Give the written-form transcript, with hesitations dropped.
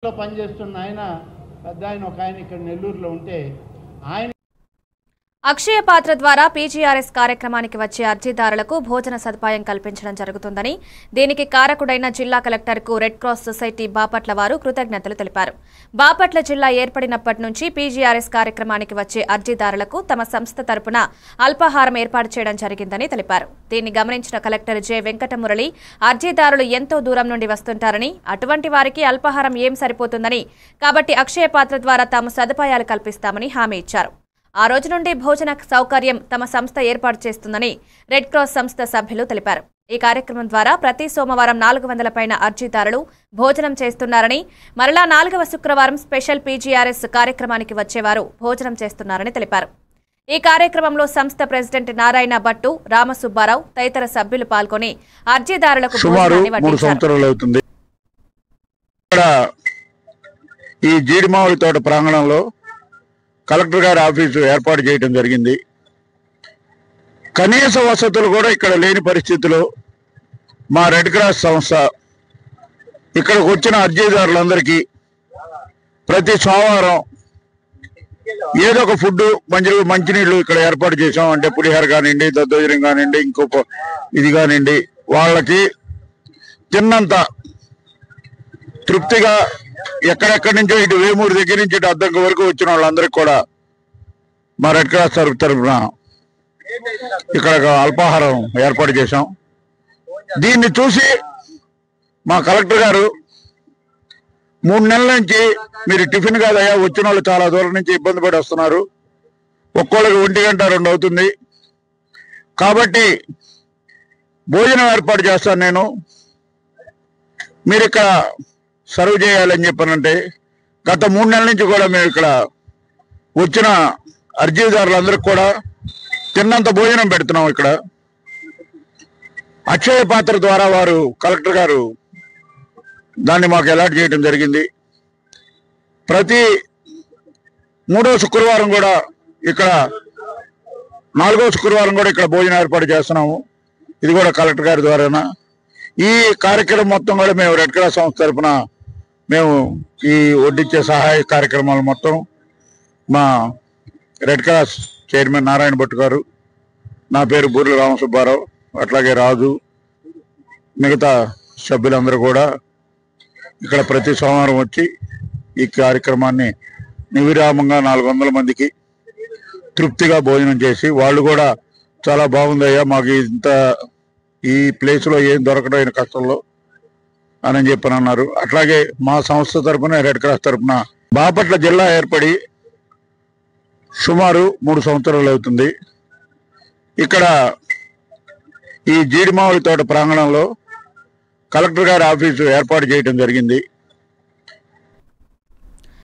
లో పనిచేస్తున్న ఆయన పెద్ద ఆయన ఒక ఆయన ఇక్కడ నెల్లూరులో ఉంటే ఆయన అక్షయ పాత్ర ద్వారా పీజీఆర్ఎస్ కార్యక్రమానికి వచ్చే అర్జీదారులకు భోజన సదుపాయం కల్పించడం జరుగుతుందని దీనికి కారకుడైన జిల్లా కలెక్టర్కు రెడ్ క్రాస్ సొసైటీ బాపట్ల వారు కృతజ్ఞతలు తెలిపారు. బాపట్ల జిల్లా ఏర్పడినప్పటి నుంచి పీజీఆర్ఎస్ కార్యక్రమానికి వచ్చే అర్జీదారులకు తమ సంస్థ తరపున అల్పాహారం ఏర్పాటు చేయడం జరిగిందని తెలిపారు. దీన్ని గమనించిన కలెక్టర్ జె వెంకటమురళి అర్జీదారులు ఎంతో దూరం నుండి వస్తుంటారని, అటువంటి వారికి అల్పాహారం ఏం సరిపోతుందని, కాబట్టి అక్షయ పాత్ర ద్వారా తాము సదుపాయాలు కల్పిస్తామని హామీ ఇచ్చారు. ఆ రోజు నుండి భోజన సౌకర్యం తమ సంస్థ ఏర్పాటు చేస్తుందని రెడ్ క్రాస్ సంస్థ సభ్యులు తెలిపారు. ఈ కార్యక్రమం ద్వారా ప్రతి సోమవారం 400 పైన అర్జీదారులు భోజనం చేస్తున్నారని, మరలా 4వ శుక్రవారం స్పెషల్ పీజీఆర్ఎస్ కార్యక్రమానికి వచ్చేవారు భోజనం చేస్తున్నారని తెలిపారు. ఈ కార్యక్రమంలో సంస్థ ప్రెసిడెంట్ నారాయణ భట్టు, రామసుబ్బారావు తదితర సభ్యులు పాల్గొని అర్జీదారులకు భోజనాన్ని వడ్డించారు. ఈ జీడిమావిడి తోట ప్రాంగణంలో కలెక్టర్ గారి ఆఫీసు ఏర్పాటు చేయడం జరిగింది. కనీస వసతులు కూడా ఇక్కడ లేని పరిస్థితిలో మా రెడ్ క్రాస్ సంస్థ ఇక్కడికి వచ్చిన అర్జీదారులందరికీ ప్రతి సోమవారం ఏదో ఒక ఫుడ్ మంచినీళ్ళు ఇక్కడ ఏర్పాటు చేసాం. అంటే పులిహోర కానివ్వండి, దద్దోజనం కానివ్వండి, ఇంకొక ఇది కానివ్వండి, వాళ్ళకి తిన్నంత తృప్తిగా ఎక్కడెక్కడి నుంచో ఇటు వేమూరు దగ్గర నుంచి ఇటు అద్దంకి వరకు వచ్చిన వాళ్ళందరికీ కూడా మా రెడ్ క్రాస్ తరఫున ఇక్కడ అల్పాహారం ఏర్పాటు చేశాం. దీన్ని చూసి మా కలెక్టర్ గారు 3 నెలల నుంచి మీరు టిఫిన్ కాదయ్యా, వచ్చిన వాళ్ళు చాలా దూరం నుంచి ఇబ్బంది పడి వస్తున్నారు, ఒక్కోళ్ళకి 1 గంట 2 అవుతుంది, కాబట్టి భోజనం ఏర్పాటు చేస్తాను నేను, మీరు ఇక్కడ సర్వ్ చేయాలని చెప్పానంటే గత 3 నెలల నుంచి కూడా మేము ఇక్కడ వచ్చిన అర్జీదారులందరికీ కూడా తిన్నంత భోజనం పెడుతున్నాం. ఇక్కడ అక్షయ పాత్ర ద్వారా వారు కలెక్టర్ గారు దాన్ని మాకు అలాట్ చేయడం జరిగింది. ప్రతి 3వ శుక్రవారం కూడా ఇక్కడ 4వ శుక్రవారం కూడా ఇక్కడ భోజనం ఏర్పాటు చేస్తున్నాము. ఇది కూడా కలెక్టర్ గారి ద్వారానా. ఈ కార్యక్రమం మొత్తం కూడా మేము రెడ్ క్రాస్ సంస్థ తరఫున మేము ఈ వడ్డించే సహాయ కార్యక్రమాలు మొత్తం మా red cross chairman Narayana Bhattu గారు, నా పేరు బూర్ల రామసుబ్బారావు, అట్లాగే రాజు, మిగతా సభ్యులందరూ కూడా ఇక్కడ ప్రతి సోమవారం వచ్చి ఈ కార్యక్రమాన్ని నిర్విరామంగా 400 మందికి తృప్తిగా భోజనం చేసి వాళ్ళు కూడా చాలా బాగుందయ్యా, మాకు ఇంత ఈ ప్లేస్లో ఏం దొరకడం కష్టంలో అని చెప్పని అన్నారు. అట్లాగే మా సంస్థ తరఫున రెడ్ క్రాస్ తరఫున బాపట్ల జిల్లా ఏర్పడి సుమారు 3 సంవత్సరాలు అవుతుంది. ఇక్కడ ఈ జీడిమావిడి తోట ప్రాంగణంలో కలెక్టర్ గారి ఆఫీసు ఏర్పాటు చేయడం జరిగింది.